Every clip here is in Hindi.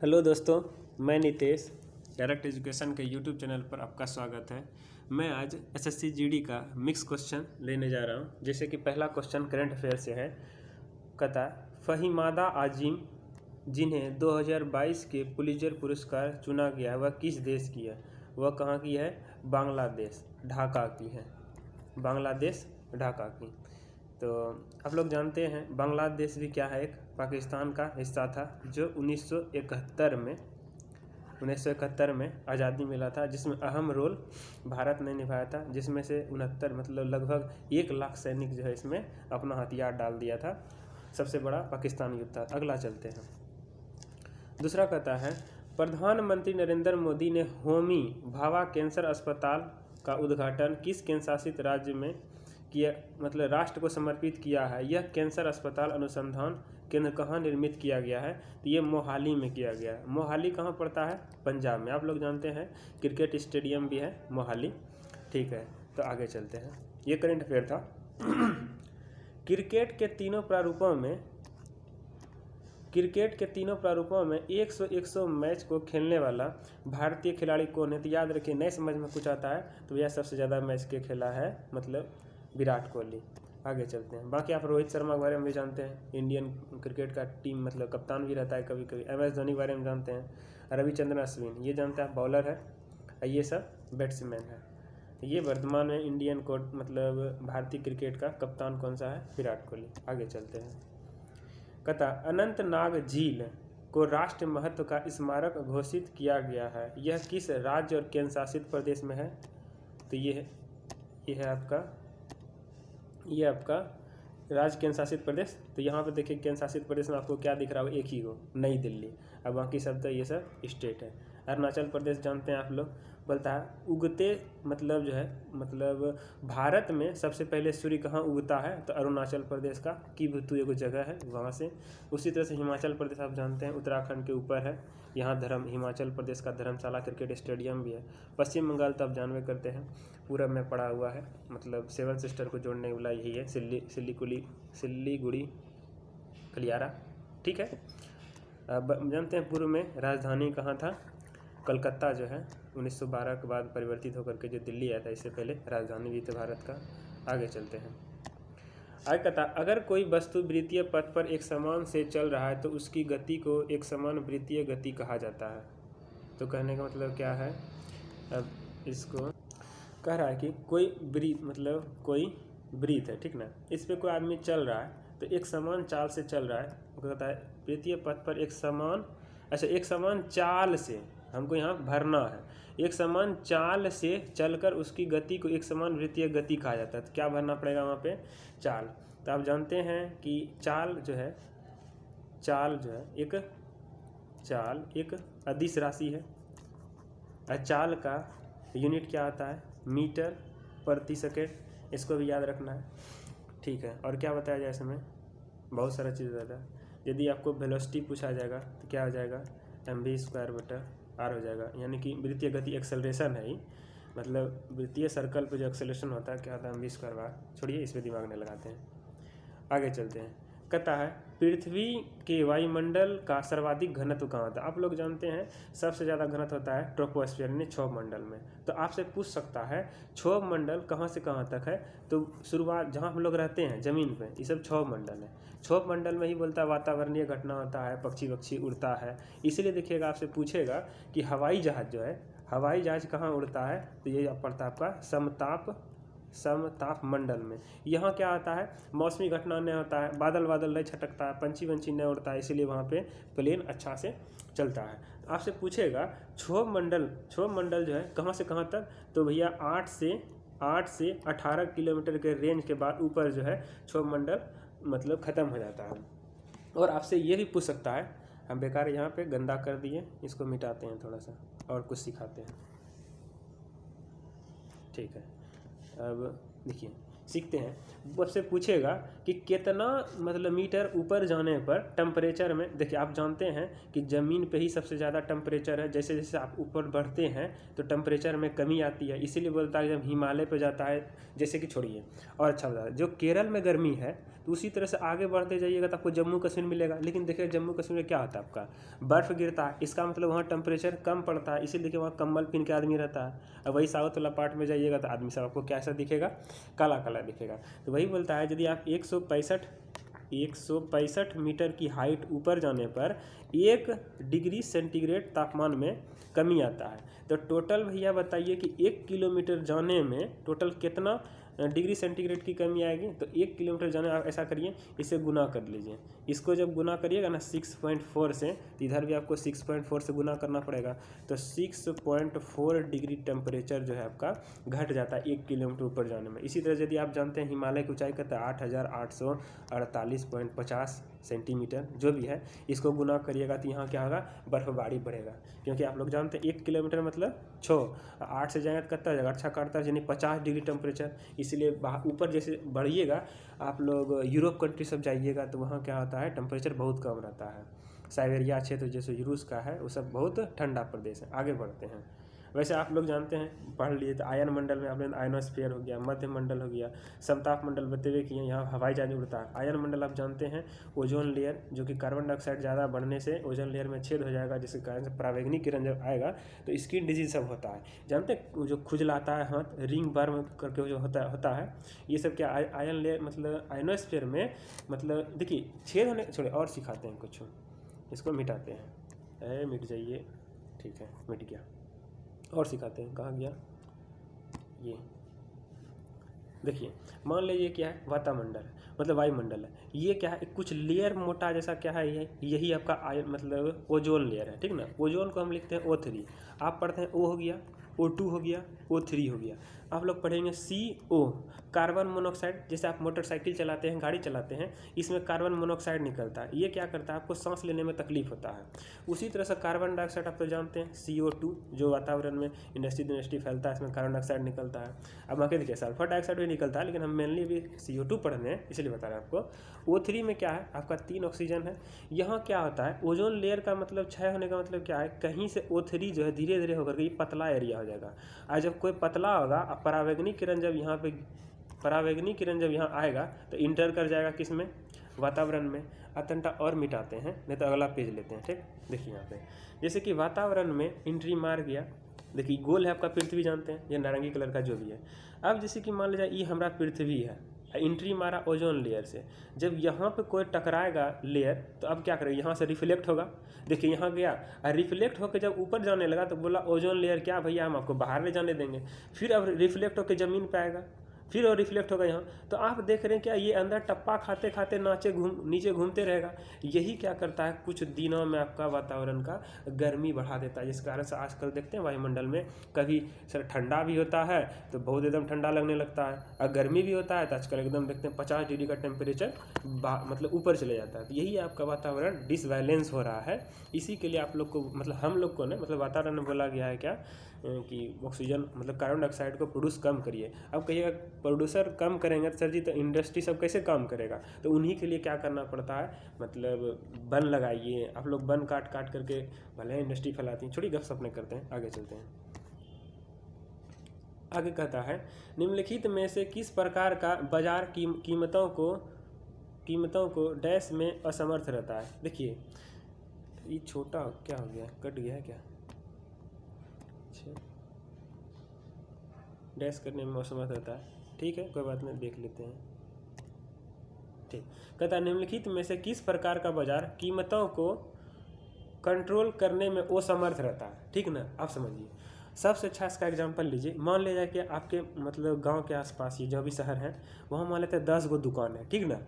हेलो दोस्तों, मैं नितेश। डायरेक्ट एजुकेशन के यूट्यूब चैनल पर आपका स्वागत है। मैं आज एसएससी जीडी का मिक्स क्वेश्चन लेने जा रहा हूं। जैसे कि पहला क्वेश्चन करंट अफेयर से है। कहता फहीमादा आजिम जिन्हें 2022 के पुलित्जर पुरस्कार चुना गया वह किस देश की है? वह कहाँ की है? बांग्लादेश, ढाका की है। बांग्लादेश, ढाका की। तो आप लोग जानते हैं बांग्लादेश भी क्या है, एक पाकिस्तान का हिस्सा था जो 1971 में आज़ादी मिला था, जिसमें अहम रोल भारत ने निभाया था, जिसमें से 69 मतलब लगभग 1 लाख सैनिक जो है इसमें अपना हथियार डाल दिया था। सबसे बड़ा पाकिस्तान युद्ध था। अगला चलते हैं। दूसरा कहता है प्रधानमंत्री नरेंद्र मोदी ने होमी भाभा कैंसर अस्पताल का उद्घाटन किस केंद्र शासित राज्य में किया, मतलब राष्ट्र को समर्पित किया है? यह कैंसर अस्पताल अनुसंधान केंद्र कहाँ निर्मित किया गया है? तो ये मोहाली में किया गया है। मोहाली कहाँ पड़ता है? पंजाब में। आप लोग जानते हैं क्रिकेट स्टेडियम भी है मोहाली। ठीक है, तो आगे चलते हैं। ये करंट अफेयर था। क्रिकेट के तीनों प्रारूपों में 100 मैच को खेलने वाला भारतीय खिलाड़ी कौन है? तो याद रखिए, नए समझ में कुछ आता है तो यह सबसे ज़्यादा मैच के खेला है, मतलब विराट कोहली। आगे चलते हैं। बाकी आप रोहित शर्मा के बारे में भी जानते हैं, इंडियन क्रिकेट का टीम मतलब कप्तान भी रहता है कभी कभी। MS धोनी के बारे में जानते हैं, रविचंद्रन अश्विन ये जानते हैं, बॉलर है। ये सब बैट्समैन है। ये वर्तमान में इंडियन कोर्ट मतलब भारतीय क्रिकेट का कप्तान कौन सा है? विराट कोहली। आगे चलते हैं। कहता अनंतनाग झील को राष्ट्रीय महत्व का स्मारक घोषित किया गया है। यह किस राज्य और केंद्र शासित प्रदेश में है? तो ये है आपका राज्य केंद्र शासित प्रदेश। तो यहाँ पे देखिए केंद्र शासित प्रदेश में आपको क्या दिख रहा है? एक ही हो, नई दिल्ली। अब बाकी सब तो ये सब स्टेट है। अरुणाचल प्रदेश जानते हैं आप लोग, बोलता है उगते मतलब जो है मतलब भारत में सबसे पहले सूर्य कहाँ उगता है? तो अरुणाचल प्रदेश का कीबुतु एगो जगह है वहाँ से। उसी तरह से हिमाचल प्रदेश आप जानते हैं उत्तराखंड के ऊपर है। यहाँ हिमाचल प्रदेश का धर्मशाला क्रिकेट स्टेडियम भी है। पश्चिम बंगाल तो आप जानवे करते हैं पूरब में पड़ा हुआ है, मतलब 7 सिस्टर को जोड़ने वाला यही है, सिल्लीगुड़ी कलियारा। ठीक है। अब जानते हैं पूर्व में राजधानी कहाँ था? कलकत्ता जो है 1912 के बाद परिवर्तित होकर के जो दिल्ली आया था, इससे पहले राजधानी भी थी भारत का। आगे चलते हैं। आगे कहता अगर कोई वस्तु वृत्तीय पथ पर एक समान से चल रहा है तो उसकी गति को एक समान वृत्तीय गति कहा जाता है। तो कहने का मतलब क्या है? अब इसको कह रहा है कि कोई वृत्त है, ठीक ना, इस पर कोई आदमी चल रहा है तो एक समान चाल से चल रहा है। वो कहता है वृत्तीय पथ पर एक समान चाल से हमको यहाँ भरना है। एक समान चाल से चलकर उसकी गति को एक समान वृत्तीय गति कहा जाता है। तो क्या भरना पड़ेगा वहाँ पे? चाल। तो आप जानते हैं कि चाल जो है एक अदिश राशि है। चाल का यूनिट क्या आता है? मीटर प्रति सेकेंड। इसको भी याद रखना है। ठीक है। और क्या बताया जाए इसमें? बहुत सारा चीज़ बताया है। यदि आपको वेलोसिटी पूछा जाएगा तो क्या हो जाएगा? mv²/r हो जाएगा। यानी कि वृत्तीय गति एक्सेलरेशन है ही, मतलब वृत्तीय सर्कल पे जो एक्सेलरेशन होता है क्या होता है? mv²/r। छोड़िए, इस पर दिमाग नहीं लगाते हैं। आगे चलते हैं। कहता है पृथ्वी के वायुमंडल का सर्वाधिक घनत्व कहाँ होता है? आप लोग जानते हैं सबसे ज़्यादा घनत्व होता है ट्रोपोस्फीयर यानी क्षोभ मंडल में। तो आपसे पूछ सकता है क्षोभ मंडल कहाँ से कहाँ तक है? तो शुरुआत जहाँ हम लोग रहते हैं ज़मीन पे, ये सब क्षोभ मंडल है। क्षोभ मंडल में ही बोलता है वातावरणीय घटना होता है, पक्षी उड़ता है। इसीलिए देखिएगा आपसे पूछेगा कि हवाई जहाज़ कहाँ उड़ता है? तो ये पड़ता है आपका समताप मंडल में। यहाँ क्या आता है? मौसमी घटना नहीं होता है, बादल नहीं छटकता है, पंछी नहीं उड़ता है, इसीलिए वहाँ पे प्लेन अच्छा से चलता है। आपसे पूछेगा क्षोभ मंडल जो है कहाँ से कहाँ तक? तो भैया 8 से 18 किलोमीटर के रेंज के बाद ऊपर जो है क्षोभ मंडल मतलब ख़त्म हो जाता है। और आपसे ये भी पूछ सकता है, हम बेकार यहाँ पे गंदा कर दिए, इसको मिटाते हैं थोड़ा सा और कुछ सिखाते हैं। ठीक है। अब देखिए सीखते हैं, वो आपसे पूछेगा कि कितना मतलब मीटर ऊपर जाने पर टेम्परेचर में, देखिए आप जानते हैं कि ज़मीन पे ही सबसे ज़्यादा टेम्परेचर है, जैसे जैसे आप ऊपर बढ़ते हैं तो टेम्परेचर में कमी आती है, इसीलिए बोलता है जब हिमालय पे जाता है, जैसे कि छोड़िए और अच्छा बता, जो केरल में गर्मी है तो उसी तरह से आगे बढ़ते जाइएगा तो आपको जम्मू कश्मीर मिलेगा, लेकिन देखिए जम्मू कश्मीर में क्या होता है, आपका बर्फ़ गिरता है, इसका मतलब वहाँ टेम्परेचर कम पड़ता है, इसीलिए देखिए वहाँ कम्बल पहन के आदमी रहता है। अब वही साउथ वाला पार्ट में जाइएगा तो आदमी सब आपको कैसा दिखेगा, काला काला दिखेगा। तो वही बोलता है यदि आप 165 मीटर की हाइट ऊपर जाने पर 1 डिग्री सेंटीग्रेड तापमान में कमी आता है, तो टोटल भैया बताइए कि 1 किलोमीटर जाने में टोटल कितना डिग्री सेंटीग्रेड की कमी आएगी। तो 1 किलोमीटर जाने आप ऐसा करिए, इसे गुना कर लीजिए, इसको जब गुना करिएगा ना 6.4 से, तो इधर भी आपको 6.4 से गुना करना पड़ेगा, तो 6.4 डिग्री टेम्परेचर जो है आपका घट जाता है 1 किलोमीटर ऊपर जाने में। इसी तरह यदि आप जानते हैं हिमालय की ऊंचाई कहते हैं 8,848.50 सेंटीमीटर, जो भी है इसको गुना करिएगा तो यहाँ क्या होगा, बर्फबारी बढ़ेगा, क्योंकि आप लोग जानते हैं 1 किलोमीटर मतलब 8 से जाएगा तो कितना जाएगा, अच्छा करता है यानी 50 डिग्री टेम्परेचर, इसलिए ऊपर जैसे बढ़िएगा आप लोग यूरोप कंट्री सब जाइएगा तो वहाँ क्या होता है, टेम्परेचर बहुत कम रहता है। साइबेरिया क्षेत्र जैसे रूस का है वो सब बहुत ठंडा प्रदेश है। आगे बढ़ते हैं, वैसे आप लोग जानते हैं, पढ़ लिए तो आयन मंडल में आपने आयनोस्फीयर हो गया, मध्य मंडल हो गया, समताप मंडल बतेवे किए, यहाँ हवाई जहाज उड़ता है। आयन मंडल आप जानते हैं ओजोन लेयर, जो कि कार्बन डाइऑक्साइड ज़्यादा बढ़ने से ओजोन लेयर में छेद हो जाएगा, जिसके कारण से पराबैंगनी किरण जब आएगा तो स्किन डिजीज सब होता है। जानते हैं जो खुजलाता है हाथ, रिंग बर्न करके जो होता है, ये सब क्या आयन लेयर मतलब आयनोस्फीयर में, मतलब देखिए छेद होने छोड़े और सिखाते हैं कुछ, इसको मिटाते हैं, मिट जाइए, ठीक है मिट गया, और सिखाते हैं, कहाँ गया ये, देखिए मान लीजिए क्या है, वातामंडल मतलब वायुमंडल है, ये क्या है, कुछ लेयर मोटा जैसा क्या है, ये यही आपका मतलब ओजोन लेयर है, ठीक ना। ओजोन को हम लिखते हैं O3, आप पढ़ते हैं O हो गया, O2 हो गया, O3 हो गया। आप लोग पढ़ेंगे CO, कार्बन मोनोऑक्साइड, जैसे आप मोटरसाइकिल चलाते हैं, गाड़ी चलाते हैं, इसमें कार्बन मोनोऑक्साइड निकलता है, ये क्या करता है, आपको सांस लेने में तकलीफ होता है। उसी तरह से कार्बन डाइऑक्साइड आप तो जानते हैं CO2, जो वातावरण में इंडस्ट्री फैलता है, इसमें कार्बन डाइऑक्साइड निकलता है। अब बाकी देखिए सल्फर डाइऑक्साइड भी निकलता है, लेकिन हम मेनली भी CO2 पढ़ने हैं इसलिए बता रहे हैं आपको। O3 में क्या है, आपका 3 ऑक्सीजन है। यहाँ क्या होता है, ओजोन लेयर का मतलब क्षय होने का मतलब क्या है, कहीं से O3 जो है धीरे धीरे होकर के ये पतला एरिया हो जाएगा, और जब कोई पतला होगा, पराबैंगनी किरण जब यहाँ आएगा तो इंटर कर जाएगा किस में, वातावरण में। अतंटा और मिटाते हैं, नहीं तो अगला पेज लेते हैं, ठीक। देखिए यहाँ पे जैसे कि वातावरण में एंट्री मार गया, देखिए गोल है आपका पृथ्वी, जानते हैं ये नारंगी कलर का जो भी है। अब जैसे कि मान लीजिए ये हमारा पृथ्वी है, एंट्री मारा ओजोन लेयर से, जब यहाँ पे कोई टकराएगा लेयर तो अब क्या करेगा, यहाँ से रिफ्लेक्ट होगा, देखिए यहाँ गया और रिफ्लेक्ट होकर जब ऊपर जाने लगा तो बोला ओजोन लेयर क्या भैया हम आपको बाहर ले जाने देंगे, फिर अब रिफ्लेक्ट होकर ज़मीन पे आएगा, फिर और रिफ्लेक्ट होगा यहाँ, तो आप देख रहे हैं क्या ये अंदर टप्पा खाते खाते नीचे घूमते रहेगा। यही क्या करता है, कुछ दिनों में आपका वातावरण का गर्मी बढ़ा देता है, जिस कारण से आजकल देखते हैं वायुमंडल में कभी सर ठंडा भी होता है तो बहुत एकदम ठंडा लगने लगता है, और गर्मी भी होता है तो आजकल एकदम देखते हैं 50 डिग्री का टेम्परेचर मतलब ऊपर चले जाता है। तो यही आपका वातावरण डिसबैलेंस हो रहा है। इसी के लिए आप लोग को मतलब हम लोग को ना मतलब वातावरण में बोला गया है क्या कि ऑक्सीजन मतलब कार्बन डाइऑक्साइड को प्रोड्यूस कम करिए। अब कहिएगा प्रोड्यूसर कम करेंगे तो सर जी तो इंडस्ट्री सब कैसे काम करेगा, तो उन्हीं के लिए क्या करना पड़ता है, मतलब वन लगाइए। आप लोग वन काट करके भले इंडस्ट्री फैलाती हैं, छोड़ी गपशप नहीं करते हैं, आगे चलते हैं। आगे कहता है निम्नलिखित में से किस प्रकार का बाजार कीमतों को डैश में असमर्थ रहता है। देखिए ये छोटा क्या हो गया, कट गया है क्या, डैश करने में असमर्थ रहता है, ठीक है कोई बात नहीं, देख लेते हैं। ठीक, कहता है निम्नलिखित में से किस प्रकार का बाजार कीमतों को कंट्रोल करने में असमर्थ रहता है, ठीक ना। आप समझिए सबसे अच्छा इसका एग्जांपल लीजिए, मान लीजिए कि आपके मतलब गांव के आसपास ये जो भी शहर है वहाँ मान लेते हैं 10 गो दुकान है, ठीक ना।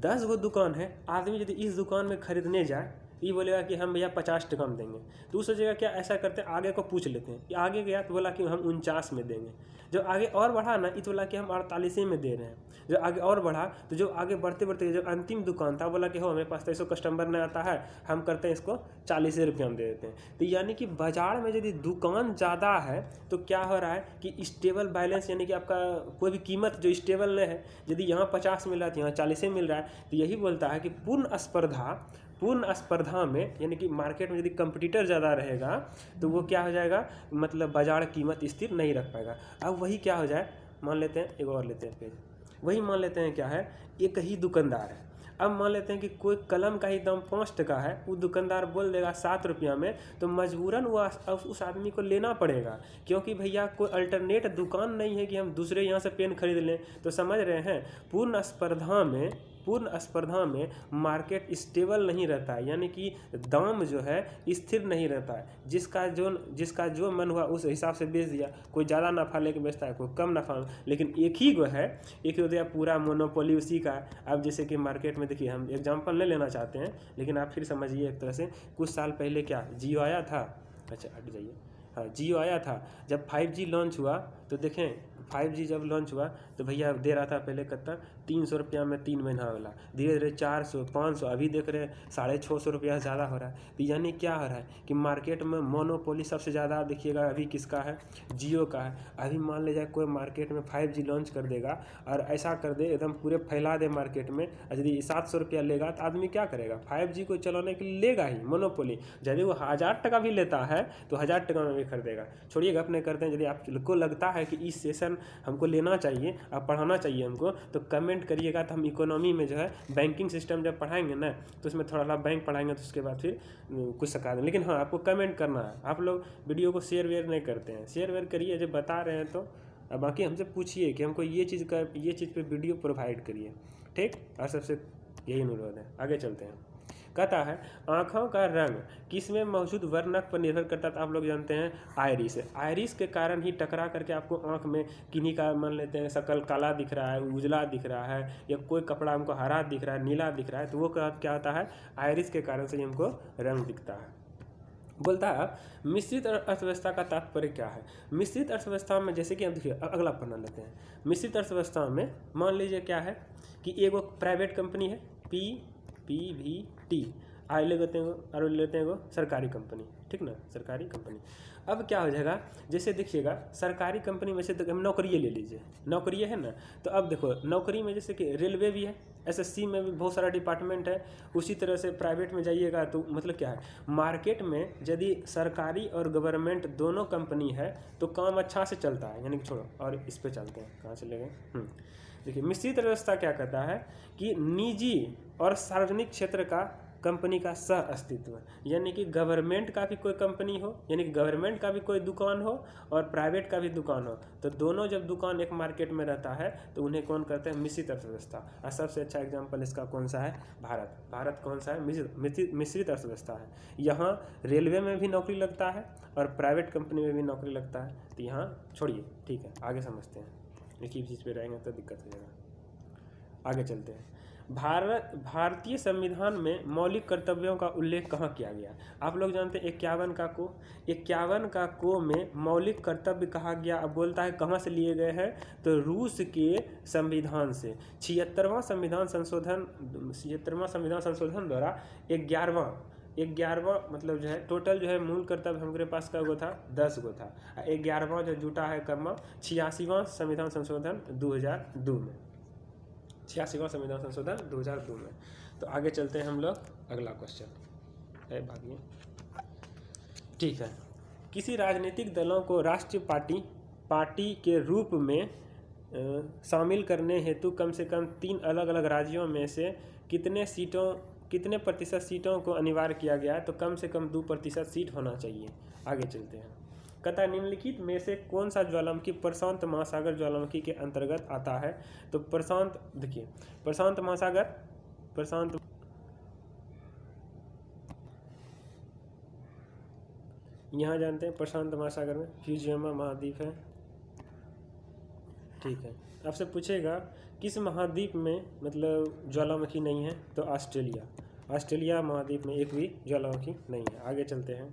10 गो दुकान है, आदमी यदि इस दुकान में खरीदने जाए ये बोलेगा कि हम भैया 50 टका में देंगे। तो उस सोचेगा क्या, ऐसा करते हैं आगे को पूछ लेते हैं कि आगे गया तो बोला कि हम 49 में देंगे। जब आगे और बढ़ा ना, ये बोला कि हम 48 में दे रहे हैं। जो आगे और बढ़ा तो जो आगे बढ़ते बढ़ते जो अंतिम दुकान था बोला कि हो हमें पास तो इसको कस्टमर नहीं आता है, हम करते हैं इसको 40 रुपये में दे देते हैं। तो यानी कि बाजार में यदि दुकान ज़्यादा है तो क्या हो रहा है कि स्टेबल बैलेंस, यानी कि आपका कोई भी कीमत जो स्टेबल नहीं है, यदि यहाँ 50 मिल रहा है तो यहाँ 40 मिल रहा है। तो यही बोलता है कि पूर्ण स्पर्धा में, यानी कि मार्केट में यदि कंपटीटर ज़्यादा रहेगा तो वो क्या हो जाएगा, मतलब बाजार कीमत स्थिर नहीं रख पाएगा। अब वही क्या हो जाए, मान लेते हैं एक और लेते हैं पेज, वही मान लेते हैं क्या है, एक ही दुकानदार है। अब मान लेते हैं कि कोई कलम का ही दाम 5 टका है, वो दुकानदार बोल देगा 7 रुपया में, तो मजबूरन वो उस आदमी को लेना पड़ेगा, क्योंकि भैया कोई अल्टरनेट दुकान नहीं है कि हम दूसरे यहाँ से पेन खरीद लें। तो समझ रहे हैं, पूर्ण स्पर्धा में मार्केट स्टेबल नहीं रहता है, यानी कि दाम जो है स्थिर नहीं रहता है। जिसका जो मन हुआ उस हिसाब से बेच दिया, कोई ज़्यादा नफ़ा लेके बेचता है, कोई कम नफ़ा। लेकिन एक ही हो गया पूरा मोनोपोली उसी का। अब जैसे कि मार्केट में देखिए, हम एग्जांपल नहीं लेना चाहते हैं, लेकिन आप फिर समझिए एक तरह से, कुछ साल पहले क्या जियो आया था, अच्छा हट जाइए, हाँ जियो आया था। जब 5G लॉन्च हुआ तो देखें, 5G जब लॉन्च हुआ तो भैया दे रहा था पहले कितना, 300 रुपया में 3 महीना वाला, धीरे धीरे 400 500, अभी देख रहे हैं 650 रुपया ज़्यादा हो रहा है। तो यानी क्या हो रहा है कि मार्केट में मोनोपोली सबसे ज़्यादा देखिएगा अभी किसका है, जियो का है। अभी मान लीजिए कोई मार्केट में 5G लॉन्च कर देगा और ऐसा कर दे एकदम पूरे फैला दे मार्केट में, यदि 700 रुपया लेगा तो आदमी क्या करेगा, 5G को चलाने के लिए लेगा ही मोनोपोली। यदि वो 1000 टका भी लेता है तो 1000 टका में भी खरीदेगा। छोड़िए गप नहीं करते हैं। यदि आपको लगता है कि इस सेशन हमको लेना चाहिए, अब पढ़ाना चाहिए हमको, तो कमेंट करिएगा। तो हम इकोनॉमी में जो है बैंकिंग सिस्टम जब पढ़ाएंगे ना, तो उसमें थोड़ा सा बैंक पढ़ाएंगे, तो उसके बाद फिर कुछ सिखा दें। लेकिन हाँ, आपको कमेंट करना है। आप लोग वीडियो को शेयर वेयर नहीं करते हैं, शेयर वेयर करिए जब बता रहे हैं तो। अब बाकी हमसे पूछिए कि हमको ये चीज़ पे वीडियो प्रोवाइड करिए, ठीक। और सबसे यही अनुरोध है। आगे चलते हैं। कहता है आँखों का रंग किसमें मौजूद वर्णक पर निर्भर करता है। तो आप लोग जानते हैं आयरिस है। आयरिस के कारण ही टकरा करके आपको आँख में किन्हीं का मान लेते हैं शकल काला दिख रहा है, उजला दिख रहा है, या कोई कपड़ा हमको हरा दिख रहा है, नीला दिख रहा है, तो वो क्या होता है, आयरिस के कारण से हमको रंग दिखता है। बोलता है मिश्रित अर्थव्यवस्था का तात्पर्य क्या है। मिश्रित अर्थव्यवस्था में जैसे कि हम देखिए अगला पढ़ना लेते हैं। मिश्रित अर्थव्यवस्था में मान लीजिए क्या है कि एगो प्राइवेट कंपनी है, PVT, आगे लेते हैं वो सरकारी कंपनी, ठीक ना, सरकारी कंपनी। अब क्या हो जाएगा, जैसे देखिएगा सरकारी कंपनी में से हम नौकरी ले लीजिए, नौकरी है ना, तो अब देखो नौकरी में जैसे कि रेलवे भी है, SSC में भी बहुत सारा डिपार्टमेंट है। उसी तरह से प्राइवेट में जाइएगा तो मतलब क्या है, मार्केट में यदि सरकारी और गवर्नमेंट दोनों कंपनी है तो काम अच्छा से चलता है। यानी कि छोड़ो और इस पे चलते हैं, कहाँ चले गए। देखिए मिश्रित अर्थव्यवस्था क्या कहता है कि निजी और सार्वजनिक क्षेत्र का कंपनी का सह अस्तित्व, यानी कि गवर्नमेंट का भी कोई कंपनी हो, यानी कि गवर्नमेंट का भी कोई दुकान हो और प्राइवेट का भी दुकान हो, तो दोनों जब दुकान एक मार्केट में रहता है तो उन्हें कौन कहते हैं, मिश्रित अर्थव्यवस्था। और सबसे अच्छा एग्जांपल इसका कौन सा है, भारत। भारत कौन सा है, मिश्रित अर्थव्यवस्था है। यहाँ रेलवे में भी नौकरी लगता है और प्राइवेट कंपनी में भी नौकरी लगता है। तो यहाँ छोड़िए, ठीक है, आगे समझते हैं। एक ही चीज़ पे रहेंगे तो दिक्कत हो जाएगा। आगे चलते हैं। भारतीय संविधान में मौलिक कर्तव्यों का उल्लेख कहाँ किया गया। आप लोग जानते हैं 51 का को में मौलिक कर्तव्य कहा गया। अब बोलता है कहाँ से लिए गए हैं, तो रूस के संविधान से। 76वां संविधान संशोधन द्वारा 11वां मतलब जो है टोटल जो है मूल कर्तव्य हमारे पास का वो था 10 गो था। 11वां जो जुटा है कमा 86वां संविधान संशोधन 2002 में, 86वां संविधान संशोधन 2002 में। तो आगे चलते हैं हम लोग, अगला क्वेश्चन है, भागिए, ठीक है। किसी राजनीतिक दलों को राष्ट्रीय पार्टी के रूप में शामिल करने हेतु कम से कम 3 अलग अलग राज्यों में से कितने प्रतिशत सीटों को अनिवार्य किया गया है। तो कम से कम 2% सीट होना चाहिए। आगे चलते हैं। कहता है निम्नलिखित में से कौन सा ज्वालामुखी प्रशांत महासागर ज्वालामुखी के अंतर्गत आता है। तो प्रशांत महासागर, यहाँ जानते हैं प्रशांत महासागर में फ्यूजियमा महाद्वीप है, ठीक है। आपसे पूछेगा किस महाद्वीप में मतलब ज्वालामुखी नहीं है, तो ऑस्ट्रेलिया। ऑस्ट्रेलिया महाद्वीप में एक भी ज्वालामुखी नहीं है। आगे चलते हैं।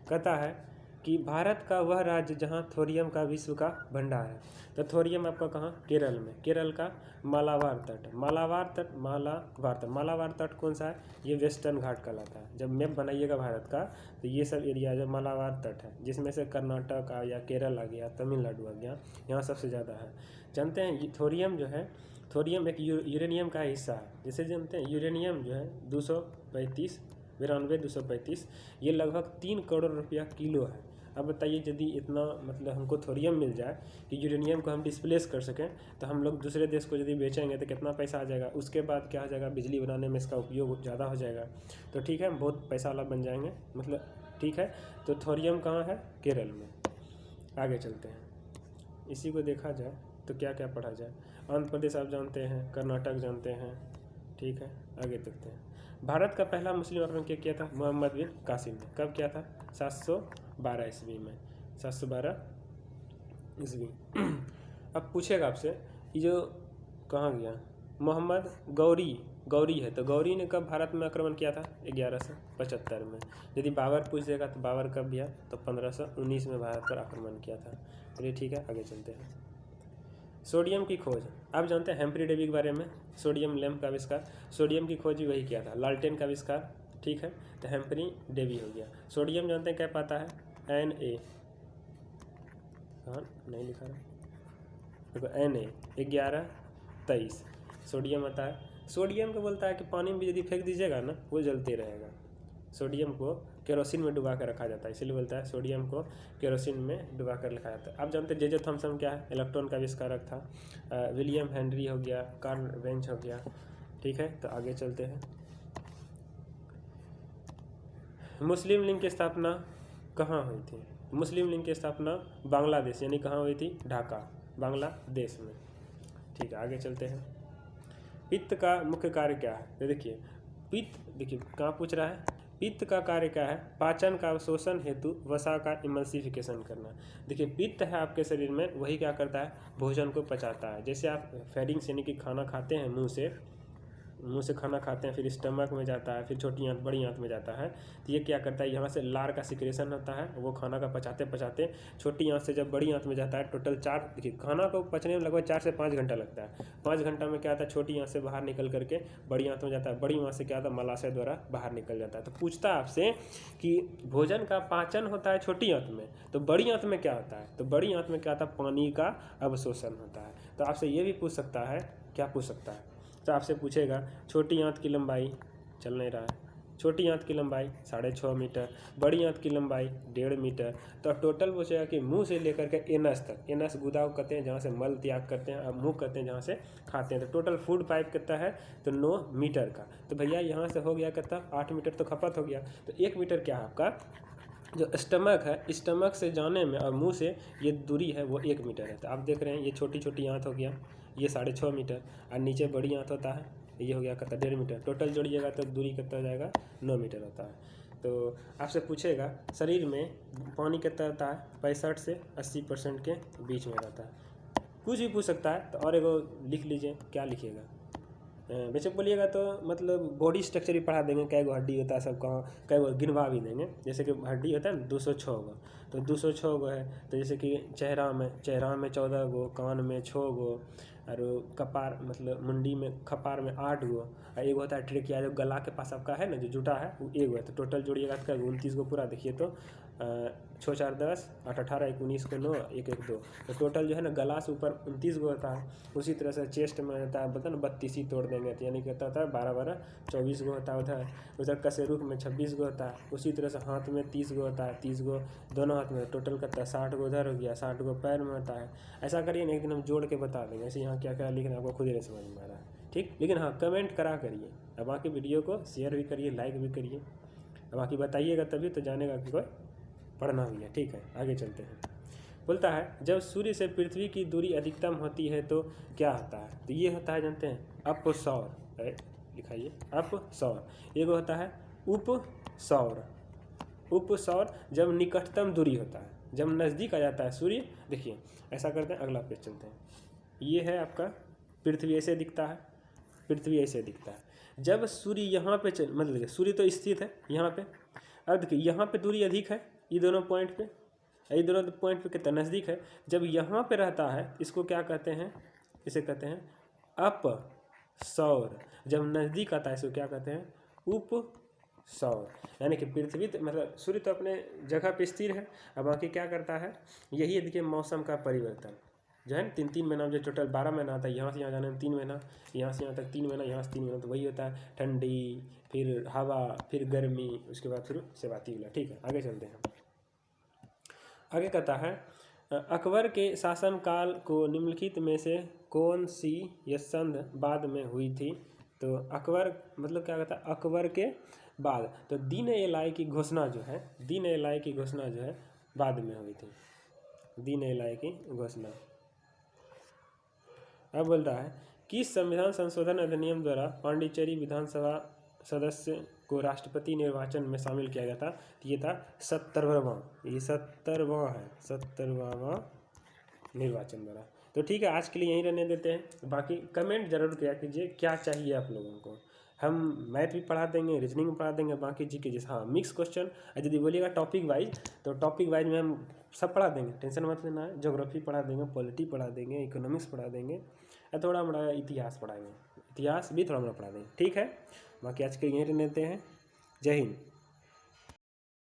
कहता है कि भारत का वह राज्य जहाँ थोरियम का विश्व का भंडार है। तो थोरियम आपका कहाँ? केरल में। केरल का मालाबार तट। मालाबार तट कौन सा है? ये वेस्टर्न घाट कहलाता है। जब मैप बनाइएगा भारत का तो ये सब एरिया जो मालाबार तट है, जिसमें से कर्नाटक आ गया, केरल आ गया, तमिलनाडु आ गया, यहाँ सबसे ज़्यादा है। जानते हैं थोरियम जो है, थोरियम एक यूरेनियम का हिस्सा है। जैसे जानते हैं यूरेनियम जो है 235 ये लगभग 3 करोड़ रुपया किलो है। अब बताइए यदि इतना मतलब हमको थोरियम मिल जाए कि यूरेनियम को हम डिस्प्लेस कर सकें, तो हम लोग दूसरे देश को यदि बेचेंगे तो कितना पैसा आ जाएगा। उसके बाद क्या हो जाएगा, बिजली बनाने में इसका उपयोग ज़्यादा हो जाएगा। तो ठीक है, हम बहुत पैसा वाला बन जाएंगे, मतलब ठीक है। तो थोरियम कहाँ है? केरल में। आगे चलते हैं। इसी को देखा जाए तो क्या क्या पढ़ा जाए। आंध्र प्रदेश आप जानते हैं, कर्नाटक जानते हैं, ठीक है। आगे देखते हैं। भारत का पहला मुस्लिम आक्रमण क्या किया था? मोहम्मद बिन कासिम ने। कब किया था? 712 ईस्वी में। 712 ईस्वी। अब पूछेगा आपसे कि जो कहाँ गया मोहम्मद गौरी है, तो गौरी ने कब भारत में आक्रमण किया था? 1175 में। यदि बाबर पूछ देगा तो बाबर कब गया? तो 1519 में भारत पर आक्रमण किया था। चलिए ठीक है, आगे चलते हैं। सोडियम की खोज आप जानते हैं हेम्प्री डेवी के बारे में, सोडियम लैंप का आविष्कार। सोडियम की खोज भी वही किया था, लालटेन का आविष्कार, ठीक है। तो हेम्प्री डेवी हो गया। सोडियम जानते हैं क्या पाता है? Na, हाँ नहीं लिखा रहा, देखो Na 1123 सोडियम आता है। सोडियम को बोलता है कि पानी में भी यदि फेंक दीजिएगा ना, वो जलते रहेगा। सोडियम को केरोसिन में डुबा कर रखा जाता है, इसलिए बोलता है सोडियम को केरोसिन में डुबा कर रखा जाता है। आप जानते हैं जे थॉमसन क्या है? इलेक्ट्रॉन का आविष्कारक था। विलियम हेनरी हो गया, कार्ल वेंच हो गया, ठीक है। तो आगे चलते हैं। मुस्लिम लीग की स्थापना कहाँ हुई थी? मुस्लिम लीग की स्थापना बांग्लादेश यानी कहाँ हुई थी? ढाका, बांग्लादेश में, ठीक है। आगे चलते हैं। पित्त का मुख्य कार्य क्या है? तो देखिए पित्त, देखिए कहाँ पूछ रहा है। पित्त का कार्य क्या है? पाचन का अवशोषण हेतु वसा का इमल्सिफिकेशन करना। देखिए पित्त है आपके शरीर में, वही क्या करता है? भोजन को पचाता है। जैसे आप फेरिंग्स यानी कि खाना खाते हैं, मुंह से खाना खाते हैं, फिर स्टमक में जाता है, फिर छोटी आंत बड़ी आंत में जाता है। तो ये क्या करता है? यहाँ से लार का सिक्रेशन होता है, वो खाना का पचाते पचाते छोटी आंत से जब बड़ी आंत में जाता है, टोटल 4, देखिए खाना को पचने में लगभग 4 से 5 घंटा लगता है। 5 घंटा में क्या आता है? छोटी आंत से बाहर निकल करके बड़ी आंत में जाता है, बड़ी आंत से क्या आता है? मलाशय द्वारा बाहर निकल जाता है। तो पूछता है आपसे कि भोजन का पाचन होता है छोटी आंत में, तो बड़ी आंत में क्या होता है? तो बड़ी आंत में क्या होता है? पानी का अवशोषण होता है। तो आपसे ये भी पूछ सकता है, क्या पूछ सकता है? तो आपसे पूछेगा छोटी आंत की लंबाई, चल नहीं रहा है, छोटी आंत की लंबाई 6.5 मीटर, बड़ी आंत की लंबाई 1.5 मीटर। तो टोटल पूछेगा कि मुंह से लेकर के एनस तक, एनस गुदाव कहते हैं जहाँ से मल त्याग करते हैं, अब मुंह कहते हैं जहाँ से खाते हैं। तो टोटल फूड पाइप कितना है? तो 9 मीटर का। तो भैया यहाँ से हो गया कितना? 8 मीटर तो खपत हो गया। तो 1 मीटर क्या है आपका? जो स्टमक है, स्टमक से जाने में और मुंह से ये दूरी है वो 1 मीटर है। तो आप देख रहे हैं ये छोटी छोटी आंत हो गया, ये 6.5 मीटर, और नीचे बड़ी आंत होता है, ये हो गया कितना? 1.5 मीटर। टोटल जोड़िएगा तो दूरी कितना हो जाएगा? 9 मीटर होता है। तो आपसे पूछेगा शरीर में पानी कितना होता है? 65 से 80% के बीच में रहता है। कुछ भी पूछ सकता है। तो और एगो लिख लीजिए, क्या लिखिएगा? वैसे बोलिएगा तो मतलब बॉडी स्ट्रक्चर भी पढ़ा देंगे, कै गो हड्डी होता है सब, कहाँ कै गो गिनवा भी देंगे। जैसे कि हड्डी होता है ना 206 गो, तो 206 गो है। तो जैसे कि चेहरा में 14 गो, कान में 6 गो, और कपार मतलब मुंडी में खपार में 8 गो, और एगो होता है ट्रेकिया जो गला के पास आपका है ना, जो जुटा है वो एगो है। तो टोटल जोड़िएगा तो 29 गो पूरा। देखिए तो 6 4 10 8 18 19 को 9 1 1 2, तो टोटल जो है ना गला से ऊपर 29 गो होता है। उसी तरह से चेस्ट में होता है, बोलते हैं ना 32 ही तोड़ देंगे, तो यानी कहता होता है 12 12 24 गो होता है उधर कसेरुक में 26 गो होता है। उसी तरह से हाथ में 30 गो होता है, 30 गो दोनों हाथ में, टोटल करता है 60 गो उधर हो गया, 60 गो पैर में होता है। ऐसा करिए ना, एक दिन हम जोड़ के बता देंगे। ऐसे यहाँ क्या क्या लिखना आपको खुद ही नहीं समझ में आ रहा है, ठीक। लेकिन हाँ कमेंट करा करिए, अब बाकी वीडियो को शेयर भी करिए, लाइक भी करिए, अब बाकी बताइएगा तभी तो जानेगा कि कोई पढ़ना भी है, ठीक है। आगे चलते हैं। बोलता है जब सूर्य से पृथ्वी की दूरी अधिकतम होती है तो क्या होता है? तो ये होता है जानते हैं अपसौर, लिखाइए अपसौर। एक होता है उपसौर। उपसौर जब निकटतम दूरी होता है, जब नज़दीक आ जाता है सूर्य। देखिए ऐसा करते हैं, अगला पेज चलते हैं। ये है आपका पृथ्वी, ऐसे दिखता है, पृथ्वी ऐसे दिखता है। जब सूर्य यहाँ पे मतलब सूर्य तो स्थित है यहाँ पे, अब देखिए यहाँ पे दूरी अधिक है, ये दोनों पॉइंट पे, ये दोनों पॉइंट पे कितना नज़दीक है, जब यहाँ पे रहता है इसको क्या कहते हैं, इसे कहते हैं अप सौर, जब नज़दीक आता है इसको क्या कहते हैं उप सौर। यानी कि पृथ्वी मतलब सूर्य तो अपने जगह पे स्थिर है, अब बाकी क्या करता है, यही देखिए मौसम का परिवर्तन जो है 3 महीना, जो टोटल 12 महीना आता है, यहाँ से यहाँ जाने में 3 महीना, यहाँ से यहाँ तक 3 महीना, यहाँ से 3 महीना, तो वही होता है ठंडी, फिर हवा, फिर गर्मी, उसके बाद फिर सेवाती वाला। ठीक है, आगे चलते हैं। आगे कहता है अकबर के शासनकाल को निम्नलिखित में से कौन सी यशंद बाद में हुई थी। तो अकबर मतलब क्या कहता है अकबर के बाद, तो दीन ए इलाही की घोषणा जो है, दीन ए इलाही की घोषणा जो है बाद में हुई थी, दीन ए इलाही की घोषणा। अब बोल रहा है किस संविधान संशोधन अधिनियम द्वारा पांडिचेरी विधानसभा सदस्य को राष्ट्रपति निर्वाचन में शामिल किया गया था। तो ये था 70वां, ये 70वां है, 70वां निर्वाचन द्वारा। तो ठीक है, आज के लिए यहीं रहने देते हैं, बाकी कमेंट जरूर किया कीजिए क्या चाहिए आप लोगों को, हम मैथ भी पढ़ा देंगे, रीजनिंग भी पढ़ा देंगे, बाकी जी के जैसे हाँ मिक्स क्वेश्चन, यदि बोलिएगा टॉपिक वाइज तो टॉपिक वाइज में हम सब पढ़ा देंगे, टेंशन मत लेना है। ज्योग्राफी पढ़ा देंगे, पॉलिटी पढ़ा देंगे, इकोनॉमिक्स पढ़ा देंगे, या थोड़ा मोड़ा इतिहास पढ़ाएंगे, इतिहास भी थोड़ा मोड़ा पढ़ा देंगे। ठीक है, बाकी आज के यहीं रहने देते हैं। जय हिंद।